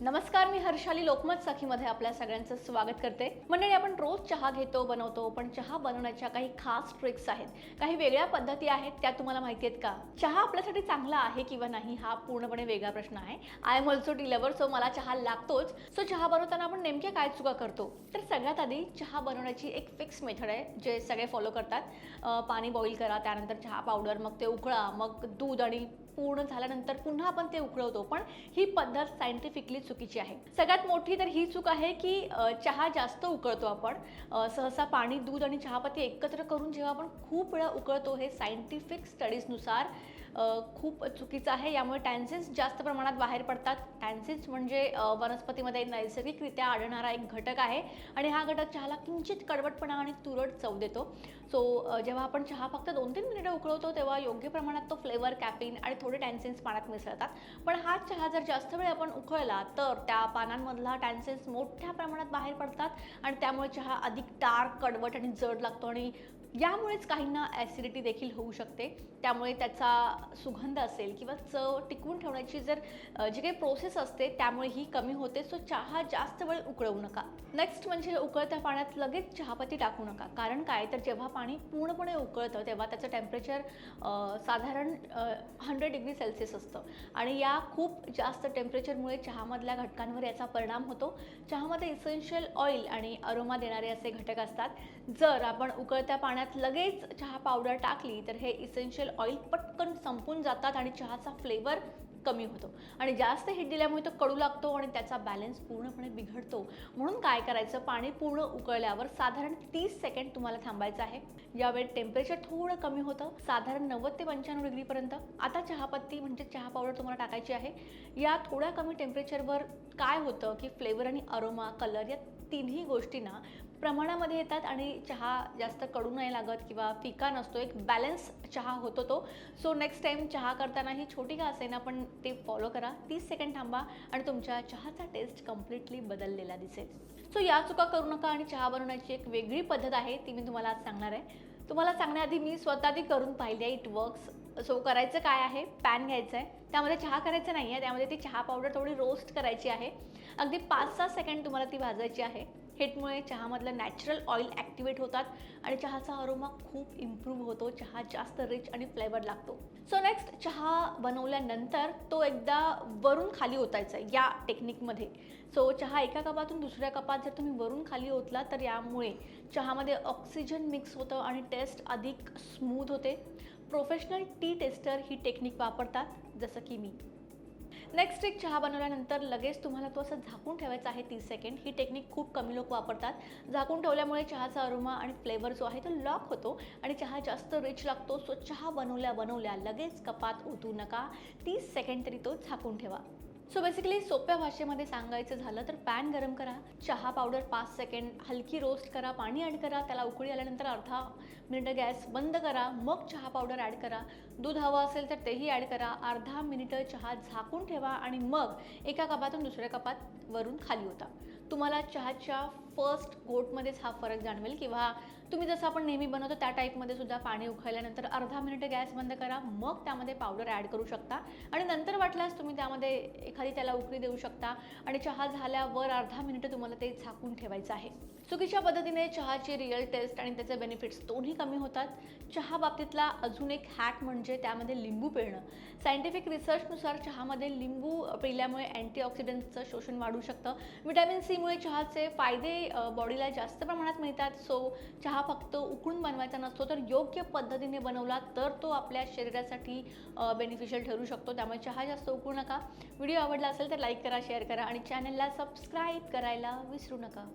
नमस्कार, मी हर्षाली लोकमत सखीमध्ये आपल्या सगळ्यांचं स्वागत करते. मंडळी, आपण रोज चहा घेतो, बनवतो, पण चहा बनवण्याच्या काही खास ट्रिक्स आहेत, काही वेगळ्या पद्धती आहेत, त्या तुम्हाला माहिती आहेत का? चहा आपल्यासाठी चांगला आहे किंवा नाही हा पूर्णपणे वेगळा प्रश्न आहे. I am also tea lover, so मला चहा लागतोच. सो चहा बनवताना आपण नेमक्या काय चुका करतो? तर सगळ्यात आधी चहा बनवण्याची एक फिक्स मेथड आहे जे सगळे फॉलो करतात. पाणी बॉईल करा, त्यानंतर चहा पावडर, मग ते उकळा, मग दूध आणि पूर्ण झाल्यानंतर पुन्हा आपण ते उकळवतो. पण ही पद्धत सायंटिफिकली चुकीची आहे. सगळ्यात मोठी तर ही चूक आहे की चहा जास्त उकळतो आपण. सहसा पाणी, दूध आणि चहापत्ती एकत्र करून जेव्हा आपण खूप वेळा उकळतो, हे सायंटिफिक स्टडीजनुसार खूप चुकीचं आहे. यामुळे टॅन्सिन्स जास्त प्रमाणात बाहेर पडतात. टॅन्सिन्स म्हणजे वनस्पतीमध्ये नैसर्गिकरित्या आढळणारा एक घटक आहे आणि हा घटक चहाला किंचित कडवटपणा आणि तुरट चव देतो. सो जेव्हा आपण चहा फक्त 2-3 मिनिटं उकळवतो तेव्हा योग्य प्रमाणात तो फ्लेवर, कॅफीन आणि थोडे टॅन्सिन्स पाण्यात मिसळतात. पण हा चहा जर जास्त वेळ आपण उकळला तर त्या पानांमधला टॅन्सिन्स मोठ्या प्रमाणात बाहेर पडतात आणि त्यामुळे चहा अधिक डार्क, कडवट आणि जड लागतो आणि यामुळेच काहींना ॲसिडिटी देखील होऊ शकते. त्यामुळे त्याचा सुगंध असेल किंवा चव टिकवून ठेवण्याची जी काही प्रोसेस असते त्यामुळे ही कमी होते. सो चहा जास्त वेळ उकळवू नका. नेक्स्ट म्हणजे उकळत्या पाण्यात लगेच चहापत्ती टाकू नका. कारण काय, तर जेव्हा पाणी पूर्णपणे उकळतं तेव्हा त्याचं टेम्परेचर साधारण 100 डिग्री सेल्सिअस असतं आणि या खूप जास्त टेम्परेचरमुळे चहामधल्या घटकांवर याचा परिणाम होतो. चहामध्ये इसेन्शियल ऑइल आणि अरोमा देणारे असे घटक असतात. जर आपण उकळत्या पाण्यात लगेच चहा पावडर टाकली तर हे इसेन्शियल ऑइल पटकन संपून जातात आणि चहाचा फ्लेवर कमी होतो आणि जास्त हीट दिल्यामुळे तो कडू लागतो आणि त्याचा बॅलन्स पूर्णपणे बिघडतो. म्हणून काय करायचं, पाणी पूर्ण उकळल्यावर साधारण 30 सेकंड तुम्हाला थांबायचं आहे. यावेळी टेम्परेचर थोडं कमी होतं, साधारण 90 ते 95 डिग्रीपर्यंत. आता चहापत्ती म्हणजे चहा पावडर तुम्हाला टाकायची आहे. या थोड्या कमी टेम्परेचरवर काय होतं की फ्लेवर आणि अरोमा, कलर या तिन्ही गोष्टी ना प्रमाणामध्ये येतात आणि चहा जास्त कडू नाही लागत किंवा फिका नसतो. एक बॅलन्स चहा होतो तो. सो नेक्स्ट टाइम चहा करताना ही छोटी का असेना पण ते फॉलो करा. 30 सेकंड थांबा आणि तुमच्या चहाचा टेस्ट कम्प्लिटली बदललेला दिसेल. सो या चुका करू नका आणि चहा बनवण्याची एक वेगळी पद्धत आहे ती मी तुम्हाला आज सांगणार आहे. तुम्हाला सांगण्याआधी मी स्वतः ती करून पाहिली आहे. It works. सो करायचं काय आहे, पॅन घ्यायचं आहे, त्यामध्ये चहा करायचं नाही आहे, त्यामध्ये ती चहा पावडर थोडी रोस्ट करायची आहे. अगदी 5-6 सेकंड तुम्हाला ती भाजायची आहे. हीटमुळे चहामधलं नॅचरल ऑइल ॲक्टिवेट होतात आणि चहाचा अरोमा खूप इम्प्रूव्ह होतो. चहा जास्त रिच आणि फ्लेवर लागतो. सो नेक्स्ट, चहा बनवल्यानंतर तो एकदा वरून खाली ओतायचा आहे या टेक्निकमध्ये. सो चहा एका कपातून दुसऱ्या कपात जर तुम्ही वरून खाली ओतला तर यामुळे चहामध्ये ऑक्सिजन मिक्स होतं आणि टेस्ट अधिक स्मूथ होते. प्रोफेशनल टी टेस्टर ही टेक्निक वापरतात, जसं की मी. नेक्स्ट एक, चहा बनवल्यानंतर लगेच तुम्हाला तो असं झाकून ठेवायचा आहे 30 सेकंड. ही टेक्निक खूप कमी लोक वापरतात. झाकून ठेवल्यामुळे चहाचा अरोमा आणि फ्लेवर जो आहे तो लॉक होतो आणि चहा जास्त रिच लागतो. सो चहा बनवल्या लगेच कपात ओतू नका. 30 सेकंड तरी तो झाकून ठेवा. सो बेसिकली सोप्या भाषेमध्ये सांगायचं झालं तर पॅन गरम करा, चहा पावडर 5 सेकंड हलकी रोस्ट करा, पाणी ॲड करा, त्याला उकळी आल्यानंतर अर्धा मिनिटं गॅस बंद करा, मग चहा पावडर ॲड करा. दूध हवं असेल तर तेही ॲड करा. अर्धा मिनिटं चहा झाकून ठेवा आणि मग एका कपातून दुसऱ्या कपात वरून खाली होता. तुम्हाला चहाच्या फर्स्ट गोटमध्येच हा फरक जाणवेल किंवा तुम्ही जसं आपण नेहमी बनवतो त्या टाईपमध्ये सुद्धा पाणी उकळल्यानंतर अर्धा मिनिटं गॅस बंद करा, मग त्यामध्ये पावडर ॲड करू शकता आणि नंतर वाटल्यास तुम्ही त्यामध्ये एखादी त्याला उकळी देऊ शकता आणि चहा झाल्यावर अर्धा मिनिटं तुम्हाला ते झाकून ठेवायचं आहे. चुकीच्या पद्धतीने चहाची रिअल टेस्ट आणि त्याचे बेनिफिट्स दोन्ही कमी होतात. चहा बाबतीतला अजून एक हॅक म्हणजे त्यामध्ये लिंबू पिळणं. सायंटिफिक रिसर्चनुसार चहामध्ये लिंबू पिळल्यामुळे अँटीऑक्सिडंट्सचं शोषण वाढू शकतं. व्हिटॅमिन सीमुळे चहाचे फायदे बॉडीला जास्त प्रमाणात मिळतात. सो चहा फक्त उकळून बनवायचा नसतो, तर योग्य पद्धतीने बनवला तर तो आपल्या शरीरासाठी बेनिफिशियल ठरू शकतो. त्यामुळे चहा जास्त उकळू नका. व्हिडिओ आवडला असेल तर लाईक करा, शेअर करा आणि चॅनलला सबस्क्राईब करायला विसरू नका.